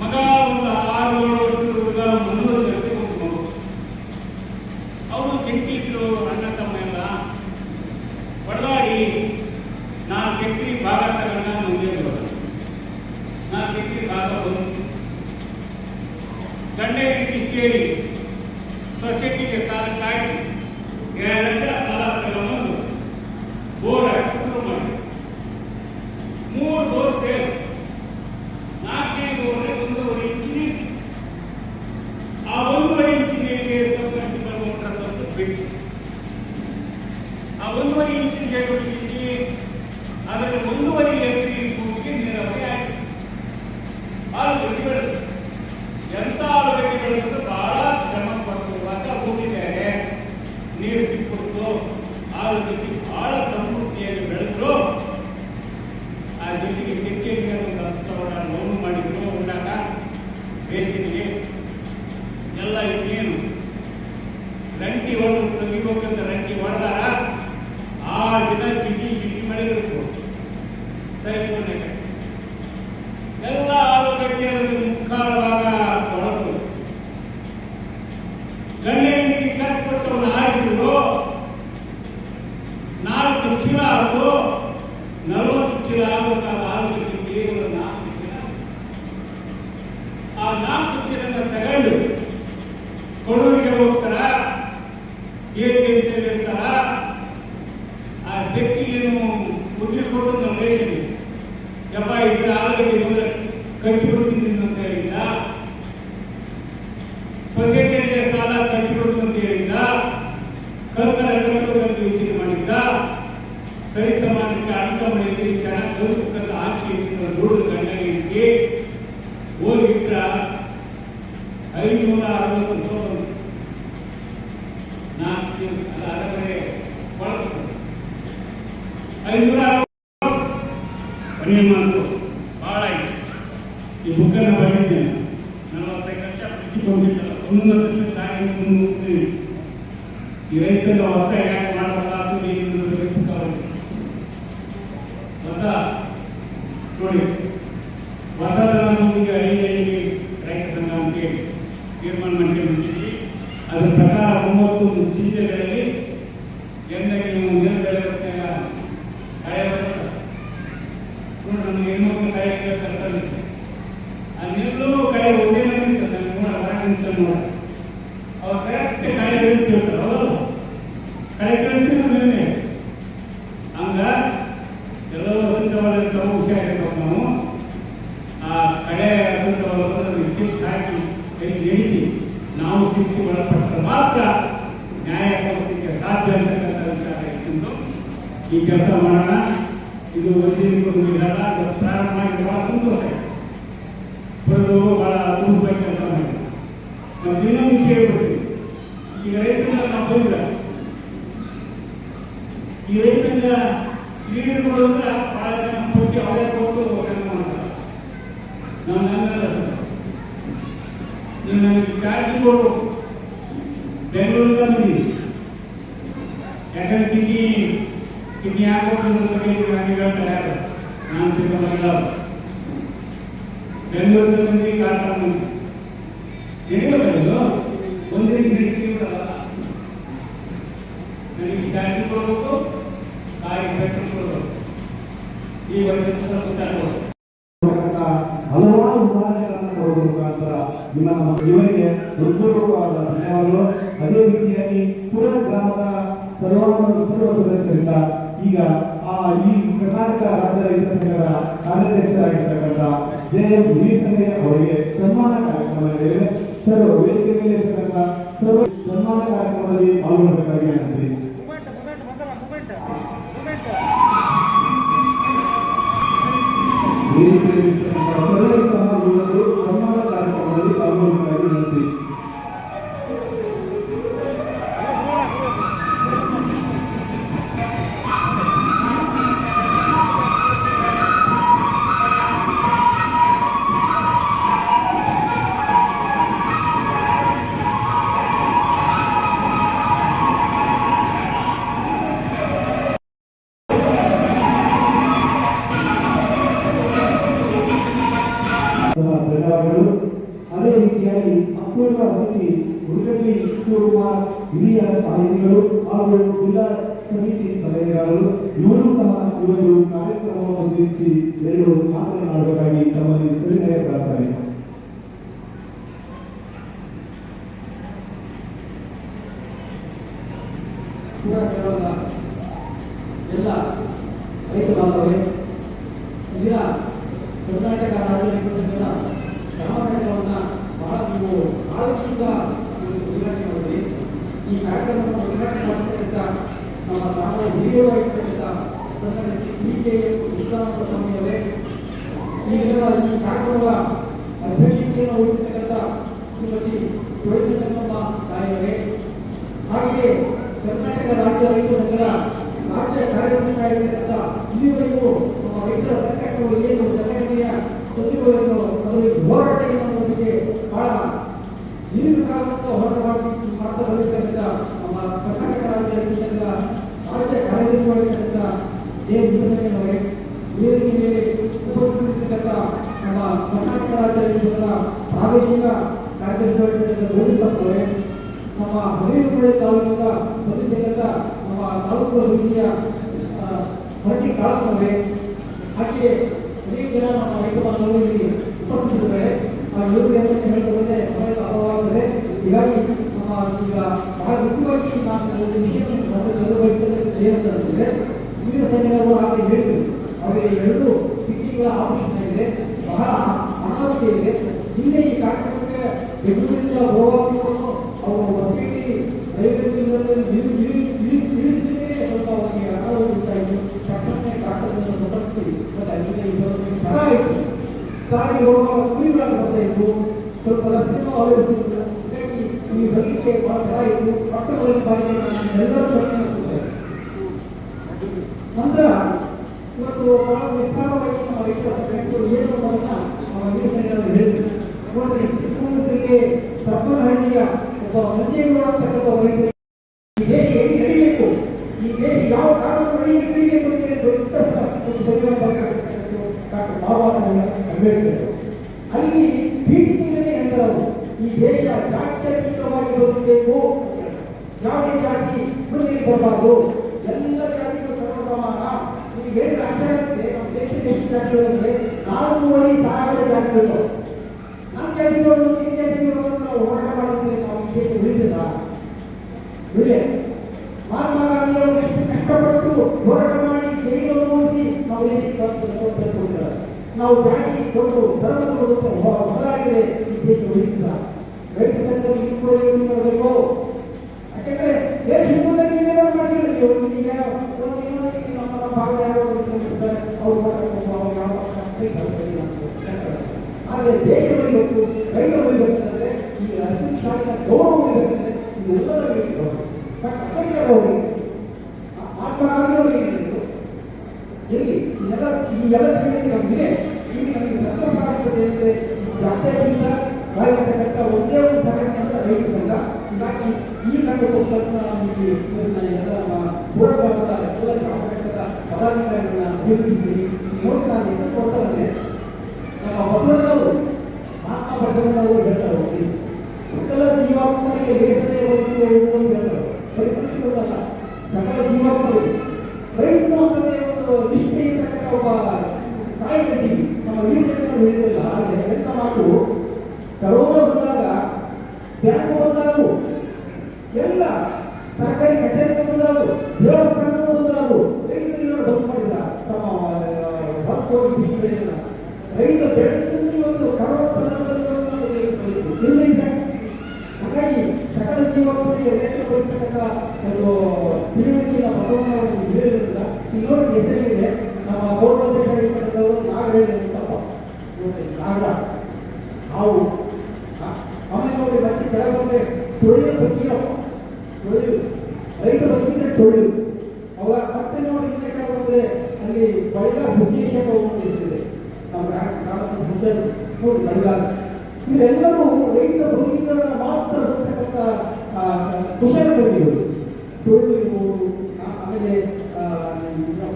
ಮಗ ಒಂದು 6-7 ವರ್ಷದ ಹುಡುಗ ಮನೋಜ್ ಅಂತ ಒಂದು ಮಗು. ಅವರು ಜಂಟಿ ಇದ್ರು, ಅಣ್ಣ ತಮ್ಮ ಎಲ್ಲ ಹೊಡೆದಾಡಿ 4 ಎಕರೆ ಭಾಗ ತಗೊಂಡ ಮಂಜೇಗೌಡ. 4 ಎಕರೆ ಭಾಗ ಬಂತು. ಗಂಡ ಹೆಂಡತಿ ಸೇರಿ ಸೊಸೈಟಿಗೆ ಸಾಲಕ್ಕಾಗಿ 2 ಲಕ್ಷ ಸಾಲ ತಗೊಂಡು ಬೋರ್ ಹಾಕಿ ಶುರು ಮಾಡಿ 3 ಬೋರ್ ಸೇರಿ 4ನೇ ಬೋರ್ಗೆ 1.5 ಇಂಚ್ ನೀರು. ಆ 1.5 ಇಂಚ್ ನೀರಿಗೆ ಸಬ್ಮರ್ಸಿಬಲ್ ಮೋಟರ್ ತಂದು ಬಿಟ್ಟು ಆ 1.5 ಇಂಚ್ ನೀರಿಗೆ ಅದರ 1.5 ಎಕರೆ ಭೂಮಿಗೆ ನೀರಾವರಿ ಆಯಿತು. ಆಲೂಗಡ್ಡೆ ಬೆಳೆದು ಎಂತ ಆಲೂಗಡ್ಡೆ ಬೆಳೆದ್ರು ಬಹಳ ಶ್ರಮ ಪಟ್ಟು ಹೊಸ ಭೂಮಿ ಬೇರೆ ನೀರು ಸಿಕ್ಕಿಬಿಡ್ತು. ಆಲೂಗಡ್ಡೆ ಬಹಳ ಸಮೃದ್ಧಿಯಾಗಿ ಬೆಳೆದ್ರು. ಆ ಜೊತೆಗೆ ಸಿಕ್ಕಿಗೆ ಒಂದು 10,000 ಲೋನ್ ಮಾಡಿದ್ರು. ಉಂಡಾಗ ಬೇಸಿಗೆ ಎಲ್ಲ ಇನ್ನೇನು ರಂಟಿ ಹೊಡೆದು ತೆಗಿಬೇಕಂತ ರಂಟಿ ಹೊಡೆದಾರ. ಆ ದಿನ ಜಿಗಿ ಮಾಡಿದ್ರು. ಸರಿ, ಎಲ್ಲ ಆಲೂಗಡ್ಡೆಯಲ್ಲಿ ಮುಕ್ಕಾಲು ಭಾಗ ತೊಳೆದು ಗಂಡ ಹೆಂಡತಿ ಕಟ್ಬಿಟ್ಟವನ್ನ ಆರಿಸಿದ್ರು. 4 ಚೀಲ ಆಯ್ತು. 40 ಚೀಲ ಆಗಬೇಕಾದ ಆಲೂಗಡ್ಡೆ 4 ಚೀಲ. ಆ 4 ಚೀಲನ ತಗೊಂಡು ಕೊಡೂರಿಗೆ ಹೋಗ್ತಾರ. ಏಕೆಂದಲ್ಲಿ ಇರ್ತಾರ. ಆ ಶಕ್ತಿಯನ್ನು ಮುಗಿಸ್ಕೊಟ್ಟು ನಮ್ಮ ರೇಷನ್ ಯಪ್ಪ ಇದ್ರ ಆಲೂಗಡ್ಡೆ ಕಟ್ಟಿಬಿಡ್ತೀನಿ ಅಂತ ಹೇಳಿದ. ಸೊಸೈಟಿಗೆ ಸಾಲ ಕಟ್ಟಿಬಿಡ್ತು ಅಂತ ಹೇಳಿದ. ಕಲ್ಕರ ಕಟ್ಟುವುದನ್ನು ಯೋಚನೆ ಮಾಡಿದ್ದ. ಸರಿ ಸಮಾಜಕ್ಕೆ ಅರ್ಥ ಮಾಡಿದ್ರಿ ಚೆನ್ನಾಗಿ ಕಲ್ಕಲ್ಲ ಹಾಕಿ ದುಡ್ಡು ಗಂಡನಿಗೆ ಹೋಗಿದ್ರ 560 ರೂಪಾಯಿ 4 ಅರಗಡೆ ಕೊಳತು 560 ಮನೆ ಮಾತು ಬಹಳ ಆಯ್ತು. ಈ ಬುಕ್ಕನ್ನು ಬರೆದಿದ್ದೇನೆ. 45 ಲಕ್ಷ ಬಿಟ್ಟಿಕೊಂಡಿದ್ದಲ್ಲ. 1 ಲಕ್ಷ ತಾಯಿ ಈ ರೈತರ ಹೊಸ ಯಾಕೆ ಮಾಡಬಾರ್ದು ಹೊಸ ನೋಡಿ. ಹೊಸದರಿಗೆ 5 ರೈತ ಸಂಘ ಅಂತೇಳಿ ತೀರ್ಮಾನ ಮಾಡಿಕೊಂಡಿದ್ದೀವಿ. ಅದರ ಪ್ರಕಾರ 9 ಜಿಲ್ಲೆಗಳಲ್ಲಿ ಎಂದಾಗಿ ನೀವು ನೀರು ಬೆಳೆಯುತ್ತೆ ಕಳೆ ಬರುತ್ತೆ. ನಮ್ಗೆ ಹೆಣ್ಮಕ್ಳು ಕಳೆ ಕಲ್ತಾರೆ. ಆ ನೀರು ಕಳೆ ಒಳ್ಳೆ ನೋಡಿ ಅವ್ರು ಕರೆಕ್ಟ್ ಕಳೆ ಬೆಳೆಸ್ತಿರ್ತಾರೆ. ಹೌದು, ಕಳೆ ಕಳಿಸ್ತೀವಿ. ಹಂಗ ಎಲ್ಲರೂ ಹಸುತ್ತವಲ್ಲಿರ್ತಾವೆ. ಹುಷಾರಿರ್ಬೇಕು ನಾವು. ಆ ಕಡೆ ಹಸುತ್ತವಲ್ಲ ಶಿಸ್ತು ಹಾಕಿ ಕೈ ಹಿಡಿದು ನಾವು ಶಿಸ್ತು ಒಳಪಟ್ಟರೆ ಮಾತ್ರ ನ್ಯಾಯ ಕೊಡಲಿಕ್ಕೆ ಸಾಧ್ಯ ಅಂತಕ್ಕಂಥ ವಿಚಾರ ಇಟ್ಟು ಈ ಕೆಲಸ ಮಾಡೋಣ. ಇದು ಒಂದಿನಕ್ಕೊಂದು ಇರಲ್ಲ. ಪ್ರಾರಂಭ ಮಾಡಿ ಬಹಳ ಸಂತೋಷ. ಬರೋದು ಬಹಳ ಅದ್ಭುತವಾಗಿ ಕೆಲಸ ಮಾಡಿ ನಾವು ದಿನ ವಿಷಯ ಹೇಳ್ಬಿಡ್ತೀವಿ. ಈಗ ರೈತರಿಂದ ನಾವು ಬಂದಿಲ್ಲ. ಈ ರೈತರಿಂದ ಲೀಡರ್ಗಳು ಅಂದ್ರೆ ಬಹಳ ಜನ ಕೊಟ್ಟು ಅವರೇ ಕೊಟ್ಟು ಕೆಲಸ ಮಾಡ್ತಾರೆ. ನಾವು ನನ್ನೆಲ್ಲ ನೀವು ನನಗೆ ಚಾರ್ಜ್ ಕೊಡು. ಬೆಂಗಳೂರಿಂದ ಬಂದಿದ್ದೀವಿ. ಯಾಕಂದ್ರೆ ಕಿಡ್ನಿ ಹಾಕೋದು ಬಗ್ಗೆ ನನಗೆ ಹೇಳ್ತಾರೆ ಯಾರು. ನಾನು ತಿಳ್ಕೊಂಡಿಲ್ಲ. ಬೆಂಗಳೂರಿಂದ ಬಂದು ಕಾರ್ಯಕ್ರಮ ಬಂದು ನಡೆಯಬಾರದು. ಒಂದರಿಂದ ನಡೆಸಿಬಿಡಲ್ಲ. ನನಗೆ ಚಾರ್ಜ್ ಕೊಡಬೇಕು, ಕಾರಿಗೆ ಪೆಟ್ರೋಲ್ ಕೊಡಬೇಕು. ಈ ವಯಸ್ಸು ಹಲವಾರು ಉದಾಹರಣೆಗಳನ್ನು ಕೊಡುವ ಮುಖಾಂತರ ಇವರಿಗೆ ಹೃತ್ಪೂರ್ವಕವಾದ ಧನ್ಯವಾದಗಳು. ಅದೇ ರೀತಿಯಾಗಿ ಪುರ ಗ್ರಾಮದ ಸರ್ವ ಸದಸ್ಯರಿಂದ ಈಗ ಈ ಕರ್ನಾಟಕ ರಾಜ್ಯ ರೈತ ಸಂಘದ ಕಾರ್ಯಾಧ್ಯಕ್ಷರಾಗಿರ್ತಕ್ಕಂಥ ಜೆ.ಎಂ. ಹಿರಿಸಂಗಯ್ಯ ಅವರಿಗೆ ಸನ್ಮಾನ ಕಾರ್ಯಕ್ರಮ ನಡೆದಿದೆ. ಸರ್, ವೇದಿಕೆ ಮೇಲೆ ಇರ್ತಕ್ಕಂಥ ಸರ್ವ ಸನ್ಮಾನ ಕಾರ್ಯಕ್ರಮದಲ್ಲಿ ಪಾಲ್ಗೊಳ್ಳಬೇಕಾಗಿ ವಿನಂತಿ. ಶಿವಕುಮಾರ್ ಹಿರಿಯ ಸಾಹಿತಿಗಳು ಹಾಗೂ ಜಿಲ್ಲಾ ಸಮಿತಿ ಸಲಹೆಗಾರರು ಇವರು ಸಹ ಇವತ್ತು ಕಾರ್ಯಕ್ರಮವನ್ನು ಉದ್ದೇಶಿಸಿ ಎರಡು ಮಾತನಾಡಬೇಕಾಗಿ ತಮ್ಮಲ್ಲಿ ಸವಿನಯ ಪ್ರಾರ್ಥನೆ. ಎಲ್ಲ ರೈತ ಬಾಂಧವರೇ, ಇಲ್ಲಿನ ಕರ್ನಾಟಕ ರಾಜ್ಯ ರೈತರ ಗ್ರಾಮಗಳನ್ನು ಬಹಳ ನೀವು ಕಾಳಜಿಯಿಂದ ಉದ್ಘಾಟನೆ ಮಾಡಿದ್ರಿ. ಈ ಕಾರ್ಯಕ್ರಮವನ್ನು ಉದ್ಘಾಟನೆ ಮಾಡತಕ್ಕಂಥ ನಮ್ಮ ಗ್ರಾಮದ ಹಿರಿಯರಾಗಿರ್ತಕ್ಕಂಥ ವಿಶ್ರಾಂತ ಸ್ವಾಮಿಯವರೇ, ಈ ಕಾರ್ಯಕ್ರಮದ ಅಧ್ಯಕ್ಷತೆಯನ್ನು ವಹಿಸತಕ್ಕಂಥ ಶ್ರೀಮತಿ ಸುರೇಶಮ್ಮ ತಾಯಿಯವರೇ, ಹಾಗೆಯೇ ಕರ್ನಾಟಕ ರಾಜ್ಯ ರೈತ ಸಂಘದ ರಾಜ್ಯ ಕಾರ್ಯದರ್ಶಿಯಾಗಿರ್ತಕ್ಕಂಥ ಇಲ್ಲಿವರೆಗೂ ನಮ್ಮ ರೈತರ ಸಂಘಟನೆಗಳು ಏನು ಸಂಘಟನೆಯ ಸಚಿವರನ್ನು ಹೋರಾಟ ಎನ್ನುವುದಕ್ಕೆ ಬಹಳ ದೀರ್ಘಕಾಲದಿಂದ ಹೋರಾಟ ಮಾಡ್ತಾ ಬಂದಿರ್ತಕ್ಕಂಥ ನಮ್ಮ ಕರ್ನಾಟಕ ರಾಜ್ಯ ರೈತ ಸಂಘದ ರಾಜ್ಯ ಕಾರ್ಯದರ್ಶಿಯಾಗಿರ್ತಕ್ಕಂಥ ದೇವರೇ, ವೇದಿಕೆ ಮೇಲೆ ಉಪಸ್ಥಿತರಿರ್ತಕ್ಕಂಥ ನಮ್ಮ ಕರ್ನಾಟಕ ರಾಜ್ಯ ರೈತ ಸಂಘದ ಪ್ರಾದೇಶಿಕ ಕಾರ್ಯದರ್ಶಿಯಾಗಿರ್ತಕ್ಕಂಥ ಗೋವಿಂದಪ್ಪರೇ, ನಮ್ಮ ಹರಿಹರಪುರ ತಾಲೂಕಿನ ಬಂದಿರ್ತಕ್ಕಂಥ ನಮ್ಮ ತಾಲೂಕು ಅಭಿವೃದ್ಧಿಯ ಹೊರಟಿ ಕಾಳಪ್ಪನವರೇ, ಹಾಗೆಯೇ ಅನೇಕ ಜನ ನಮ್ಮ ರೈತ ಬಾಂಧವರು ಇಲ್ಲಿ ಉಪಸ್ಥಿತರಿದ್ದಾರೆ. ಯೋಗ್ಯತೆ ಹೇಳಿಕೊಂಡೆ ಸಮಯದ ಅಭಾವವಾದರೆ ಹೀಗಾಗಿ ನಮ್ಮ ಈಗ ಬಹಳ ಮುಖ್ಯವಾಗಿ ನಾನು ಏನಂತಂದ್ರೆ ವಿವಿಧ ಸಂಘಗಳು ಹಾಗೆ ಹೇಳಿದ್ರು, ಅವರಿಗೆ 2 ಕಿಟ್ಟಿಗಳ ಆಪರೇಷನ್ ಇದೆ, ಬಹಳ ಅನಾರೋಗ್ಯ ಇದೆ. ಹಿಂದೆ ಈ ಕಾರ್ಯಕ್ರಮಕ್ಕೆ ಬೆಂಗಳೂರಿನಿಂದ ಹೋರಾಡಿಕೊಂಡು ಅವರು ಹೊಸಪೇಟೆ ರೈಲ್ವೆ ಸ್ವಲ್ಪ ಅವರಿಗೆ ಅನಾರೋಗ್ಯ ಇತ್ತು. ತಕ್ಷಣ ಡಾಕ್ಟರ್ಗಳನ್ನು ತಪ್ಪಿಸಿ ಸಾರಿಗೆ ಹೋಗುವಾಗ ಕುರಿಗಳನ್ನು ಬರ್ತಾ ಇತ್ತು, ಸ್ವಲ್ಪ ರಸ್ತೆಯನ್ನು ಅವಲಂಬಿಸಿದ್ರು. ಹೀಗಾಗಿ ಈ ಬದುಕಿಗೆ ಬಹಳ ಭಯ ಇತ್ತು. ಡಾಕ್ಟರ್ಗಳನ್ನು ಬಾರಿಗೆ ಎಲ್ಲರೂ ಆಗ್ತದೆ. ನಂತರ ಇವತ್ತು ಬಹಳ ವಿಸ್ತಾರವಾಗಿ ನಮ್ಮ ರೈತರ ಸಂಘಟನೆಗಳು ಏನು ಅನ್ನೋದನ್ನ ನಮ್ಮ ಹಿರಿಯರು ಹೇಳಿದ್ರು. ನೋಡ್ರಿ, ಚಿಕ್ಕಮಗಳೂರಿಗೆ ಸಪ್ಪನಹಳ್ಳಿಯ ಒಬ್ಬ ಮಂಜೇಗೌಡ ಅಂತಕ್ಕಂಥ ರೈತರು ಈ ದೇಶ ಹೇಗೆ ನಡೀಬೇಕು, ಈ ದೇಶ ಯಾವ ಕಾರಣವನ್ನು ನಡೀಬೇಕು ಅಂತ ದೊಡ್ಡ ಡಾಕ್ಟರ್ ಬಾಬಾ ಸಾಹೇಬ್ ಅಂಬೇಡ್ಕರ್ ಅಲ್ಲಿ ಪೀಠಿಕೆಗಳೇ ಹೇಳ್ತಾರೆ, ಈ ದೇಶ ಜಾತ್ಯತೀತವಾಗಿ ಬದುಕಬೇಕು, ಯಾವುದೇ ಜಾತಿ ಮುಂದೆ ಬರಬಾರ್ದು, ಎಲ್ಲ ಜಾತಿಗಳು ಸರ್ವಸಮಾನ. ಈಗ ಹೇಳಿದ್ರೆ ಅಷ್ಟೇ ಆಗುತ್ತೆ. ನಮ್ಮ ದೇಶದ ಎಷ್ಟು ಜಾತಿಗಳಿವೆ? 4,500 ಜಾತಿಗಳು. ನಮ್ಮ ಜಾತಿಗಳು ಈ ಜಾತಿಗಳು ನಾವು ಹೋರಾಟ ಮಾಡಿದ್ರೆ ನಾವು ಈ ದೇಶ ಉಳಿದಿಲ್ಲ. ಮಹಾತ್ಮ ಗಾಂಧಿ ಅವರು ಎಷ್ಟು ಕಷ್ಟಪಟ್ಟು ಹೋರಾಟ ಮಾಡಿ ಜೈಲು ಮುಗಿಸಿ ನಾವು ದೇಶಕ್ಕೆ ನಾವು ಜಾತಿ ಕೊಟ್ಟು ಧರ್ಮ ಕೊಟ್ಟು ಹೊರಗಿದೆ ಈ ದೇಶ ಉಳಿದಿಲ್ಲ. ರೈತ ಸಂಘದಲ್ಲಿ ಮಾಡಬೇಕು. ಯಾಕೆಂದ್ರೆ ದೇಶ ಮುಂದೆ ಮಾಡಿದ್ರೆ ಈಗ ನಮ್ಮ ಭಾಗ ಯಾರು ಅವರು ಆದರೆ ದೇಶ ಉಳಿಬೇಕು, ರೈತ ಉಳಿಬೇಕಂದ್ರೆ ಈ ಅರ್ಜಿನ ಶಾಲೆಯ ಗೌರವ ಉಳಿಬೇಕಂದ್ರೆ ಇದೆಲ್ಲರ ಅವರು ಮಹಾತ್ಮ ಗಾಂಧಿ ಅವರಿಗೆ ಎಲ್ಲಿ ಈ ಎಲ್ಲ ನಮಗೆ ಈಗ ನಮಗೆ ಸಂತೋಷವಾಗುತ್ತದೆ ಅಂದರೆ ಜಾತ್ಯತೀತ ಆಗಿರ್ತಕ್ಕಂಥ ಒಂದೇ ಒಂದು ಸಂಘಟನೆ ಅಂತ ರೈತ ಸಂಘ. ಹೀಗಾಗಿ ಈ ಸಂಘಕ್ಕೋಸ್ಕರ ಎಲ್ಲ ಹೋರಾಟದ ಎಲ್ಲ ಗ್ರಾಮಘಟ್ಟದ ಪದಾಧಿಕಾರಿಗಳನ್ನ ಅಭಿವೃದ್ಧಿಸಿ ನೋಡ್ತಾ ಕೊಡ್ತಾರೆ. ನಮ್ಮ ಬಸವಣ್ಣವರು ಮಹಾತ್ಮ ಬಸವಣ್ಣವರು ಹೇಳ್ತಾರೆ, ಸಕಲ ಜೀವಾತ್ಮರಿಗೆ ವೇದನೆ ಹೇಳ್ತಾರೆ, ಪರಿಪೂರ್ಣವಲ್ಲ ಸಕಲ ಜೀವಾತ್ಮರು ರೈತ ಅಂತಂದ್ರೆ ಒಂದು ನಿಷ್ಠೆ ಇರ್ತಕ್ಕಂಥ ಒಬ್ಬ ಕಾಯಿಲೆ ನಮ್ಮ ವೀರರು ಹೇಳಿರಲಿಲ್ಲ. ಆದರೆ ಎಂತ ಮಾತು, ಕರೋನಾ ಬಂದಾಗ ಬ್ಯಾಂಕ್ ಬಂದಾಗು, ಎಲ್ಲ ಸರ್ಕಾರಿ ಕಚೇರಿ ಬಂದಾಗು, ದೇವಸ್ಥಾನ ಬಂದಾಗು, ರೈತರು ಬಂದ್ ಮಾಡಿದ ತಮ್ಮ ರೈತ ಬೆಳೆದಲ್ಲಿ ಒಂದು ಕರೋನಾ ಸಂದರ್ಭದಲ್ಲಿ ಹಾಗಾಗಿ ಸಕಲ ಜೀವನಕ್ಕೆ ಬರ್ತಕ್ಕಂಥ ಒಂದು ತಿಳುವಳಿಕೆಯ ಬಸವಣ್ಣವನ್ನು ಹೇಳಿದ್ರಿಂದ ಇನ್ನೊಂದು ಹೆಸರಿದೆ. ನಮ್ಮ ಗೌರವ ನಾಗ ಹೇಳಿರ್ತಪ್ಪ ನಾಗ ನಾವು ಆಮೇಲೆ ನೋಡಿ ಮತ್ತೆ ಕೆಳಗೆ ತೊಳಿಯ ಬಗ್ಗಿರಪ್ಪ, ತೊಳಿಲು ರೈತ ಬಗ್ಗಿದ್ರೆ ತೊಳಿಲು ಅವ ಮತ್ತೆ ನೋಡಿ ಕೆಳಗೆ ಅಲ್ಲಿ ಬಳಿಗ ಬುದ್ಧಿಶೇಖ ಹೋಗ್ತಿರ್ತದೆ ನಮ್ಮ ಗ್ರಾಮದ ಬುದ್ಧರು ನೋಡಿ ಬಳಿಗಾಲ. ಇವೆಲ್ಲರೂ ರೈತ ಬದುಕಿಗಳನ್ನ ಮಾತ್ರ ಬರ್ತಕ್ಕಂಥ ಕುಶಲಕರ್ಮಿಗಳು. ತೊಳ್ಳು ಇರ್ಬೋದು, ಆಮೇಲೆ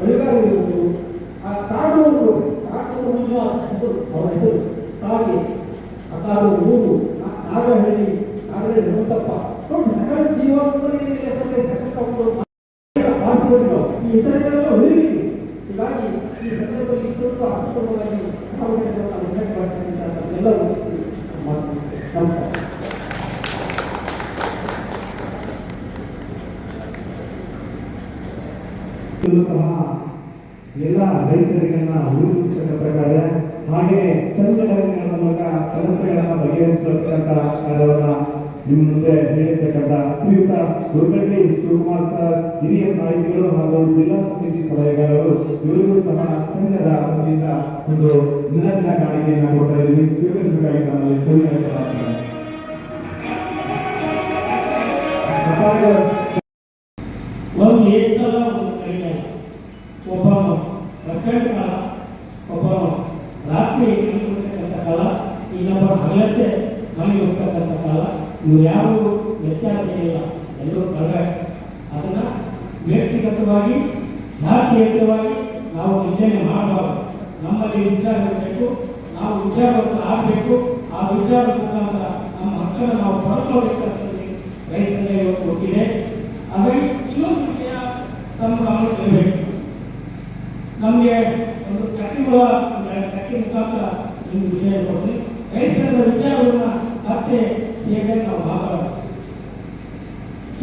ಬಳಿಗಾರ ಇರ್ಬೋದು, ಕಾಡೂರು ಮುಂಜ ಹೆಸರು ಅವರ ಹೆಸರು ತಾಗೆ ಅಕಾರು ಊರು ನಾಗಹಳ್ಳಿ ನಾಗಹಳ್ಳಿ ಹನುಮಂತಪ್ಪ ನೋಡಿ ಸಂದರ್ಭದಲ್ಲಿ ಇಷ್ಟೊಂದು ಅರ್ಥಪೂರ್ಣವಾಗಿ ಭಾವನೆಗಳನ್ನು ಉಲ್ಲೇಖ ಮಾಡ್ತಕ್ಕಂಥ ಎಲ್ಲರೂ ನಮಸ್ಕಾರ. ಸಹ ಎಲ್ಲ ರೈತರಿಗನ್ನ ಉಳಿಸತಕ್ಕ ಪ್ರಕಾರ ಹಾಗೆ ಸಂಘಟನೆಗಳ ಮೂಲಕ ಸಮಸ್ಯೆಗಳನ್ನ ಬಗೆಹರಿಸತಕ್ಕಂಥ ಕಾರ್ಯವನ್ನ ನಿಮ್ಮ ಮುಂದೆ ಹೇಳಿರ್ತಕ್ಕಂಥ ಶ್ರೀಯುತ ದುರ್ಗಡ್ಡಿ ಶಿವಕುಮಾರ್ ಸರ್, ಹಿರಿಯ ಸಾಹಿತಿಗಳು ಹಾಗೂ ಜಿಲ್ಲಾ ಸಮಿತಿ ಸಲಹೆಗಾರರು, ಇವರಿಗೂ ಸಹ ಸಂಘದ ವತಿಯಿಂದ ಒಂದು ದಿನದಿನ ಕಾಣಿಕೆಯನ್ನು ಕೊಡ್ತಾ ಇದ್ದೀವಿ. ಸ್ವೀಕರಿಸಬೇಕಾಗಿ ನಮ್ಮಲ್ಲಿ ಕೋರಿಕೆ. ಒಂದು ಏಕಲ್ಲ ಒಂದು ಕಡಿಮೆ ಒಬ್ಬ ಪ್ರಚಂಡ ಕಾಲ, ಒಬ್ಬ ರಾತ್ರಿ ಹೋಗ್ತಕ್ಕಂಥ ಕಾಲ, ಇನ್ನೊಬ್ಬ ಹಗಲತ್ತೆ ಮನೆಗೆ ಹೋಗ್ತಕ್ಕಂಥ ಕಾಲ. ಇವು ಯಾವ ವ್ಯತ್ಯಾಸ ಇಲ್ಲ, ಎಲ್ಲರೂ ಕಳೆದ ಅದನ್ನ ವ್ಯಕ್ತಿಗತವಾಗಿ ಜಾತೀಯವಾಗಿ ನಾವು ನಿಂದನೆ ಮಾಡಬಾರ್ದು. ನಮ್ಮಲ್ಲಿ ವಿಚಾರ ಇರಬೇಕು, ನಾವು ವಿಚಾರವನ್ನು ಆಗಬೇಕು. ಆ ವಿಚಾರ ಮುಖಾಂತರ ನಮ್ಮ ಮಕ್ಕಳನ್ನು ನಾವು ಪಡ್ಕೊಳ್ಬೇಕಂತ ರೈತರಿಗೆ ಇವತ್ತು ಕೊಟ್ಟಿದೆ. ಆದರೆ ಇನ್ನೊಂದು ವಿಷಯ ತಮ್ಮ ಗಮನಕ್ಕೆ ಬೇಕು. ನಮಗೆ ಒಂದು ಕಟ್ಟಿ ಮುಖಾಂತರ ಒಂದು ವಿಷಯ ಕೊಡ್ತೀವಿ. ರೈತರ ವಿಚಾರವನ್ನು ಮತ್ತೆ ಸೇವೆ ನಾವು ಮಾತಾಡೋಣ.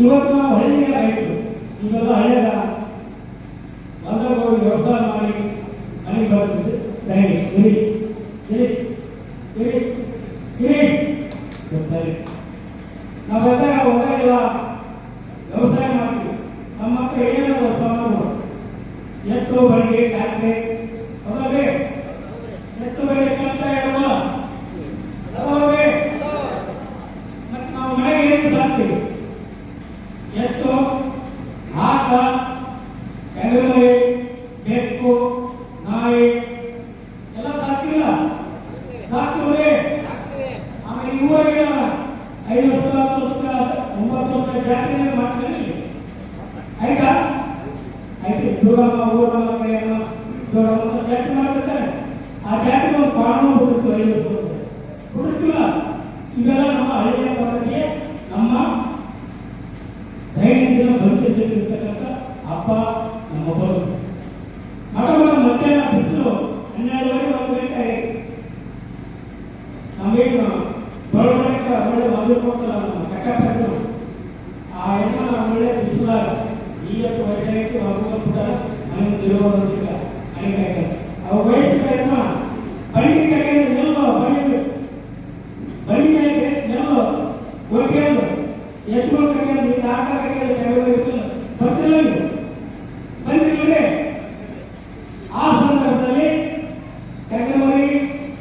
ಇವತ್ತು ನಾವು ಹಳ್ಳಿಯ ರೈತರು, ಇವೆಲ್ಲ ಹಳ್ಳಿಯ ಬಂದವರು ವ್ಯವಸಾಯ ಮಾಡಿ ಮನೆಗೆ ಬರ್ತಿದ್ದು ನಾವೆಲ್ಲ ಹೊರಗೆಲ್ಲ ವ್ಯವಸಾಯ ಮಾಡ್ತೀವಿ. ನಮ್ಮ ಮಕ್ಕಳು ಏನೇನೋ ವ್ಯವಸಾಯ ಮಾಡ್ಬೋದು. ಎತ್ತು ಬಳಿಗೆ ಟ್ಯಾಕ್ಟ್ರೆ ಅದಲ್ಲೇ ಎತ್ತು ಬಳಿಗೆ ಕಲ್ತ ಇರುವ ಅದಲ್ಲವೇ ಮತ್ತು ನಾವು ಮನೆಗೆ ಏನು ಸಾಕ್ತೀವಿ? ಎತ್ತು, ಆಟ, ಎಮ್ಮೆ, ಬೆಕ್ಕು, ನಾಯಿ ಎಲ್ಲ ಸಾಕ್ತಿಲ್ಲ? ಸಾಕ್ತೀವಿ. ಆಮೇಲೆ ಊರಿಗೆ 5 ವರ್ಷ 10 ವರ್ಷ 9 ವರ್ಷ ಜಾತ್ರೆ ಮಾಡ್ತಾರೆ. ಆಯ್ತಾ? ಆಯ್ತು. ದುರ್ಗಮ್ಮ ಊರಮ್ಮ ಕೈಯಮ್ಮ ದೊಡ್ಡಮ್ಮ ಜಾತ್ರೆ ಮಾಡ್ತಾರೆ. ಆ ಜಾತ್ರೆ ಒಂದು ಕಾನೂನು ಹುಡುಕ್ತು 5 ವರ್ಷ ಹುಡುಕ್ತಿಲ್ಲ. ಇವೆಲ್ಲ ನಮ್ಮ ಹಳ್ಳಿಯ ಪದ್ಧತಿಗೆ ನಮ್ಮ ದೈನಂದಿನ ಬದುಕಿರ್ತಕ್ಕಂಥ ಹಬ್ಬ ನಮ್ಮ ಬದುಕು. ಮಧ್ಯಾಹ್ನ ಬಿಸಿಲು 12 1 ಗಂಟೆ ನಮಗೇನು ದೊಡ್ಡ ಒಳ್ಳೆ ಮದುವೆ ಕೊಡ್ತಲ್ಲ ಕಟ್ಟಪಟ್ಟು ಆ ಹೆಣ್ಣು ಒಳ್ಳೆ ಬಿಸಿಲಾಗ ಈಗತ್ತು ವಯಸ್ಸಾಗಿ ಮಗುತ್ತಾರೆ ಮನೆ ತಿರುಗೋದಿಲ್ಲ ಅನೇಕ ಅವು ವಯಸ್ಸಿನ ಹೆಣ್ಣ ಬಳ್ಳಿ ಕಡೆ ನೆಲ್ಲು ಬಳ್ಳಿ ಮೇಲೆ ನೆಲ್ಲು ಒಟ್ಟಿಗೆ ಎತ್ಕೊಂಡು ಕಡೆ ನೀನು ಆಟ ಕಡೆ ಬರ್ತಿಲ್ಲ ಬಂದಿಲ್ಲದೆ ಆ ಸಂದರ್ಭದಲ್ಲಿ ಕೈಗೊಳ್ಳಿ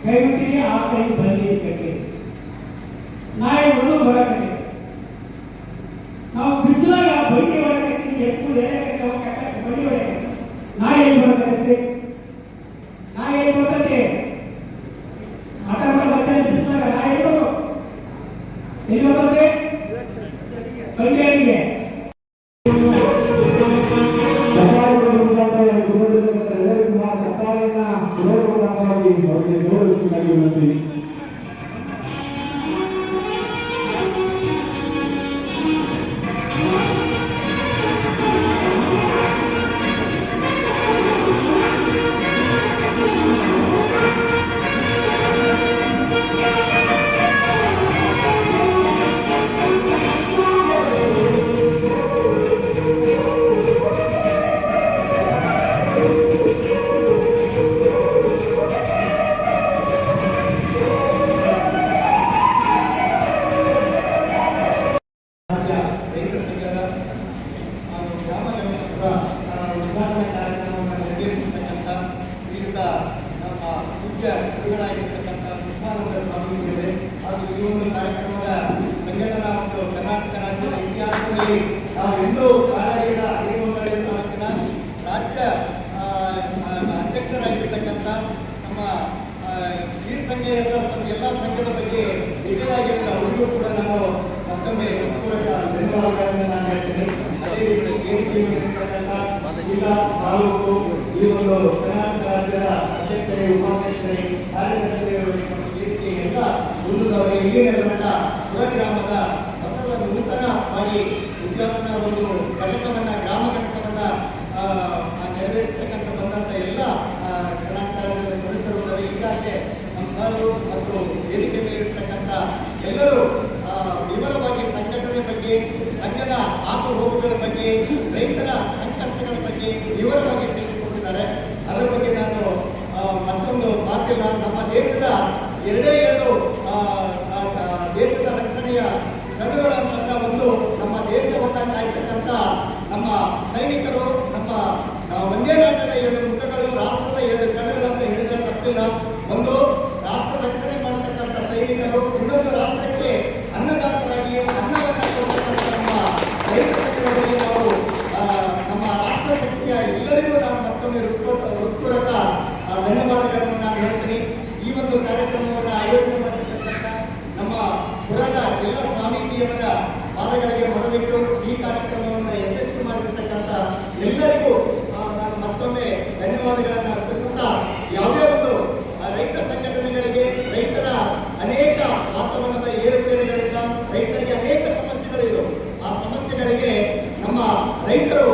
ಕೈಬಿಟ್ಟಿಗೆ ಆ ಕೈ ಬಂದಿ ಕಟ್ಟಿ ನಾಯಿಗಳು ಬರಕಟ್ಟಿ ನಾವು ಬಿಸಿಲಾಗ ಬಡ್ಡಿ ಹೊರಕಟ್ಟಿ ಎತ್ತು ಬಡ್ಡಿ ಹೊರಕಟ್ಟಿ ನಾಯಿ ಎಲ್ಲಿ ಬರಕಟ್ಟಿ ನಾಯಿ ಎಲ್ಲಿ ಬರ್ತೈತಿ ಆಟ ಬರ್ತೈತೆ ಬಿಸಿಲಾಗ ನಾಯಿ ಎಲ್ಲಿ ಬರ್ತೈತೆ ಬಡ್ಡಿಗೆ ನಾವೆಂದೂ ಕಾಳಜಿಯ ಹಿರಿಮಂಗಳಿ ತಾಲೂಕಿನ ರಾಜ್ಯ ಅಧ್ಯಕ್ಷರಾಗಿರ್ತಕ್ಕಂಥ ನಮ್ಮ ಈ ಸಂಘ ಎಲ್ಲ ಸಂಘದ ಬಗ್ಗೆ ಹಿರಿಯರಾಗಿರುವ ಅವರಿಗೂ ಕೂಡ ನಾನು ಮತ್ತೊಮ್ಮೆ ಪೂರಕ ಧನ್ಯವಾದಗಳನ್ನು ನಾನು ಹೇಳ್ತೀನಿ. ಅದೇ ರೀತಿ ವೇದಿಕೆಯಲ್ಲಿರ್ತಕ್ಕಂಥ ಜಿಲ್ಲಾ ತಾಲೂಕು ಈ ಒಂದು ಕರ್ನಾಟಕ ರಾಜ್ಯದ ಅಧ್ಯಕ್ಷರೇ, ಉಪಾಧ್ಯಕ್ಷರೇ, ಕಾರ್ಯದರ್ಶಿಗಳು ಮತ್ತು ವೇದಿಕೆ ಎಲ್ಲ ಮುಂದುವರೆಗೆ ಇಲ್ಲಿನ ಪುರ ಗ್ರಾಮದ ಹೊಸ ನೂತನವಾಗಿ ಉದ್ಯಾನವನ ಒಂದು ಘಟಕವನ್ನ ಗ್ರಾಮ ಘಟಕವನ್ನ ನೆರವೇರಿಸತಕ್ಕಂಥ ಬಂದಂತ ಎಲ್ಲ ಆಗ್ತಿಲ್ಲ. ನಮ್ಮ ದೇಶದ ಎರಡೇ ಎರಡು ದೇಶದ ರಕ್ಷಣೆಯ ಕಣ್ಣುಗಳ ಒಂದು ನಮ್ಮ ದೇಶವನ್ನ ಕಾಯ್ತಕ್ಕಂಥ ನಮ್ಮ ಸೈನಿಕರು, ನಮ್ಮ ಒಂದೇ ನಾಟದ ಎರಡು ಮುಖಗಳು, ರಾಷ್ಟ್ರದ ಎರಡು ಕಣ್ಣುಗಳಂತ ಹೇಳಿದ್ರೆ ತಪ್ಪಿಲ್ಲ. ಒಂದು ರಾಷ್ಟ್ರ ರಕ್ಷಣೆ ಮಾಡತಕ್ಕಂಥ ಸೈನಿಕರು, ಇನ್ನೊಂದು ರಾಷ್ಟ್ರಕ್ಕೆ ಅನ್ನದಾತರಾಗಿ ಅನ್ನವನ್ನ ಕೊಡ್ತಕ್ಕಂಥ ನಮ್ಮ ರೈತ ಸಂಘಟನೆಗೆ ನಾವು ನಮ್ಮ ರಾಷ್ಟ್ರ ಶಕ್ತಿಯ ಎಲ್ಲರಿಗೂ ನಾನು ಮತ್ತೊಮ್ಮೆ ಹೃತ್ಪೂರ್ವಕ ಧನ್ಯವಾದಗಳನ್ನು ನಾನು ಹೇಳ್ತೀನಿ. ಈ ಒಂದು ಕಾರ್ಯಕ್ರಮವನ್ನು ಆಯೋಜನೆ ಮಾಡಿರ್ತಕ್ಕಂಥ ನಮ್ಮ ಪುರದ ಎಲ್ಲ ಸ್ವಾಮೀಜಿಯವರ ಪಾದಗಳಿಗೆ ಮೊದಲಿಟ್ಟು ಈ ಕಾರ್ಯಕ್ರಮವನ್ನು ಯಶಸ್ವಿ ಮಾಡಿರ್ತಕ್ಕಂಥ ಎಲ್ಲರಿಗೂ ನಾನು ಮತ್ತೊಮ್ಮೆ ಧನ್ಯವಾದಗಳನ್ನು ಅರ್ಪಿಸುತ್ತಾ, ಯಾವುದೇ ಒಂದು ರೈತ ಸಂಘಟನೆಗಳಿಗೆ ರೈತರ ಅನೇಕ ವಾತಾವರಣದ ಏರುಪೇರುಗಳಿಂದ ರೈತರಿಗೆ ಅನೇಕ ಸಮಸ್ಯೆಗಳಿವೆ. ಆ ಸಮಸ್ಯೆಗಳಿಗೆ ನಮ್ಮ ರೈತರು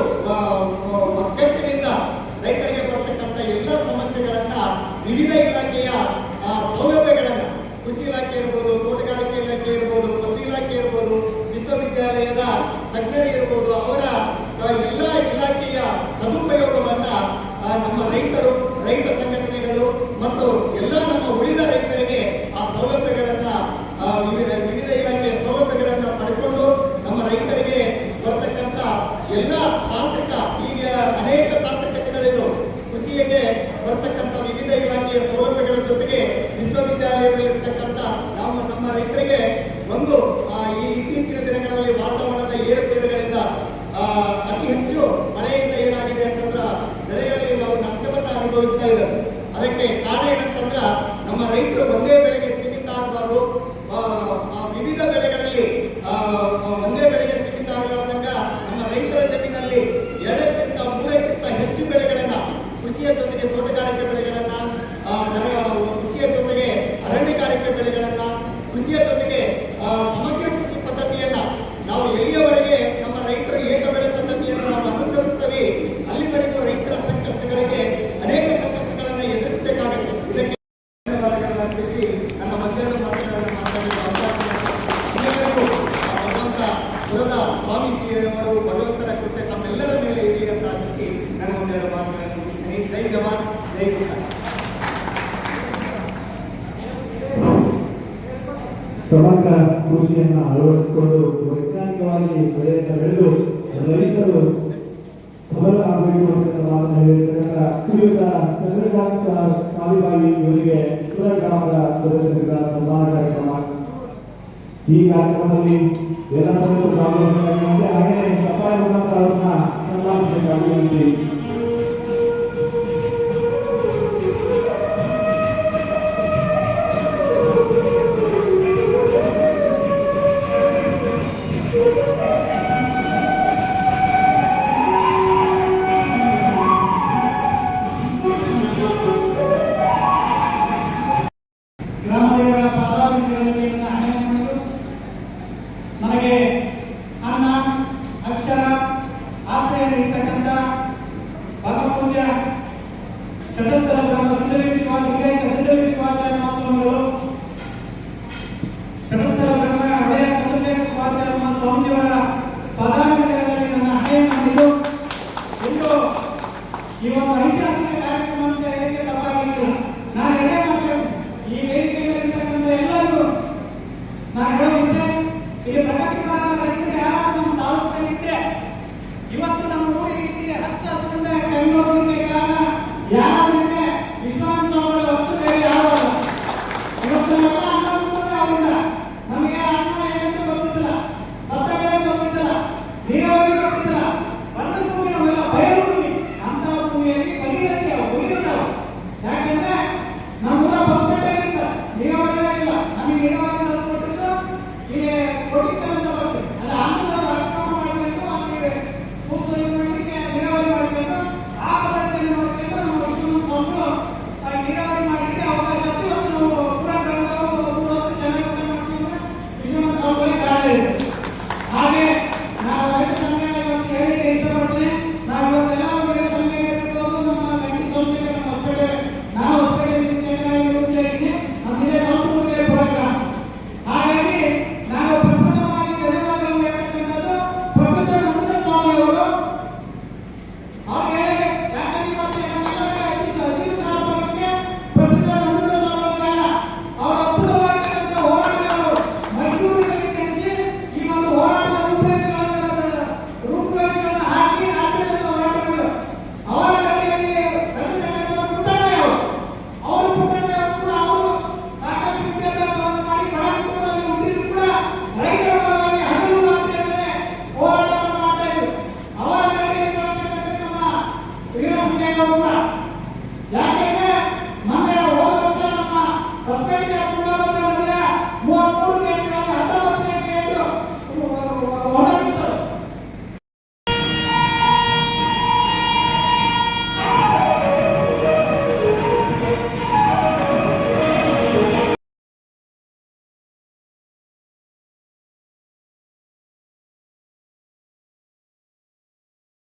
ಒಗ್ಗಟ್ಟಿನಿಂದ ರೈತರಿಗೆ ಬರ್ತಕ್ಕಂಥ ಎಲ್ಲ ಸಮಸ್ಯೆಗಳನ್ನ ವಿವಿಧ ಇಲಾಖೆಯ ಸೌಲಭ್ಯಗಳನ್ನ, ಕೃಷಿ ಇಲಾಖೆ ಇರ್ಬೋದು, ತೋಟಗಾರಿಕೆ ಇಲಾಖೆ ಇರ್ಬೋದು, ಪಶು ಇಲಾಖೆ ಇರ್ಬೋದು, ವಿಶ್ವವಿದ್ಯಾಲಯದ ತಜ್ಞರು ಇರ್ಬೋದು, ಅವರ ಎಲ್ಲ ಇಲಾಖೆಯ ಸದುಪಯೋಗವನ್ನ ನಮ್ಮ ರೈತರು, ರೈತ ಸಂಘಟನೆಗಳು ಮತ್ತು ಎಲ್ಲ ನಮ್ಮ ಉಳಿದ ರೈತರಿಗೆ ಆ ಸೌಲಭ್ಯಗಳನ್ನ ವಿವಿಧ ಇಲಾಖೆಯ ಸೌಲಭ್ಯಗಳನ್ನ ಪಡ್ಕೊಂಡು ನಮ್ಮ ರೈತರಿಗೆ ಬರ್ತಕ್ಕಂಥ ಎಲ್ಲ ತಾಂತ್ರಿಕ, ಈಗ ಅನೇಕ ತಾಂತ್ರಿಕತೆಗಳಿದ್ದು ಕೃಷಿಗೆ ಬರ್ತಕ್ಕಂಥ ವಿವಿಧ ಇಲಾಖೆಯ ಸೌಲಭ್ಯಗಳ ಜೊತೆಗೆ ವಿಶ್ವವಿದ್ಯಾಲಯದಲ್ಲಿರ್ತಕ್ಕಂಥ ನಮ್ಮ ರೈತರಿಗೆ ಒಂದು ಈ ಇತ್ತೀಚಿನ ದಿನಗಳಲ್ಲಿ ವಾತಾವರಣದ ಏರುಪೇರುಗಳಿಂದ ಅತಿ ಹೆಚ್ಚು ಮಳೆಯಿಂದ ಏನಾಗಿದೆ ಅಂತಂದ್ರೆ ಬೆಳೆಗಳಲ್ಲಿ ನಾವು ನಷ್ಟವನ್ನು ಅನುಭವಿಸ್ತಾ ಇದ್ದೇವೆ. ಅದಕ್ಕೆ ಕಾರಣ ಏನಂತಂದ್ರ ನಮ್ಮ ರೈತರು ಒಂದೇ ಬೆಳೆಗೆ ಸೀಮಿತ ಆಗಬಾರ್ದು, ವಿವಿಧ ಬೆಳೆಗಳಲ್ಲಿ ಒಂದೇ ಬೆಳೆಗೆ ಸೀಮಿತ ಆಗಲಾರ್ದಂಗ ನಮ್ಮ ರೈತರ ಜಮೀನಲ್ಲಿ 2ಕ್ಕಿಂತ 3ಕ್ಕಿಂತ ಹೆಚ್ಚು ಬೆಳೆಗಳನ್ನ, ಕೃಷಿಯ ಜೊತೆಗೆ ತೋಟಗಾರಿಕೆ ಬೆಳೆಗಳನ್ನ, ಕೃಷಿಯ ಜೊತೆಗೆ ಅರಣ್ಯಗಾರಿಕೆ ಬೆಳೆಗಳನ್ನ, ಕೃಷಿಯ ಜೊತೆಗೆ ಸಮಗ್ರ ಕೃಷಿ ಪದ್ಧತಿಯನ್ನ ನಾವು ಎಲ್ಲಿಯವರೆಗೆ ನಮ್ಮ ರೈತರು ಏಕ ಬೆಳೆ ಪದ್ಧತಿಯನ್ನು ನಾವು ಅನುಸರಿಸ್ತೇವೆ ಅಲ್ಲಿವರೆಗೂ ರೈತರ ಸಂಕಷ್ಟಗಳಿಗೆ ಅನೇಕ ಸಂಕಷ್ಟಗಳನ್ನ ಎದುರಿಸಬೇಕಾಗುತ್ತೆ. ಇದಕ್ಕೆ ಧನ್ಯವಾದಗಳನ್ನು ಅರ್ಪಿಸಿ ನನ್ನ ಮಧ್ಯಾಹ್ನ ಮಾತುಗಳನ್ನು ಮಾತಾಡಲು ಭಗವಂತ ಪುರದ ಸ್ವಾಮೀಜಿಯವರು ಭಗವಂತನ ಕೃಪೆ ತಮ್ಮೆಲ್ಲರ ಮೇಲೆ ಇರಲಿ ಅಂತ ಆಶಿಸಿ ನನ್ನ ಒಂದೆರಡು ಮಾತುಗಳನ್ನು ಮುಗಿಸ್ತೀನಿ. ಜೈ ಜವಾನ್, ಜೈ ಕಿಸಾನ್. ಸಮಗ್ರ ಕೃಷಿಯನ್ನು ಅಳವಡಿಸಿಕೊಂಡು ವೈಜ್ಞಾನಿಕವಾಗಿ ಬೆಳೆದು ರೈತರು ಸಬಲ ಆಗಬೇಕು ಅಂತ ಮಾತನ್ನು ಹೇಳಿರ್ತಕ್ಕಂಥ ಶ್ರೀಯುತ ಚಂದ್ರಕಾಂತ್ ಕಾಲಿಬಾವಿ ಇವರಿಗೆ ಪುರ ಗ್ರಾಮದ ಸದಸ್ಯರಿಂದ ಸನ್ಮಾನ ಕಾರ್ಯಕ್ರಮ. ಈ ಕಾರ್ಯಕ್ರಮದಲ್ಲಿ ಎಲ್ಲ ಸದಸ್ಯರು ಭಾಗವಹಿಸಬೇಕಾಗಿದೆ. ಹಾಗೆಯೇ ಸಫಾಯಿ ಮುಖಾಂತರ ಅವರನ್ನ ಸನ್ಮಾನಿಸಬೇಕಾಗಿ ಗ್ರಾಮದೇವರ ಪಾದಾಭಿಷೇಕವನ್ನು ಹಣೆಯನ್ನು ನನಗೆ ಅನ್ನ, ಅಕ್ಷರ, ಆಶ್ರಯ ನೀಡತಕ್ಕಂಥ ಪರಮಪೂಜ್ಯ ಷಟಸ್ಥಲ ಗ್ರಾಮ ಸಿದ್ಧಲಿಂಗ ಶಿವಾಚಾರ್ಯ ಮಹಾಸ್ವಾಮಿಗಳು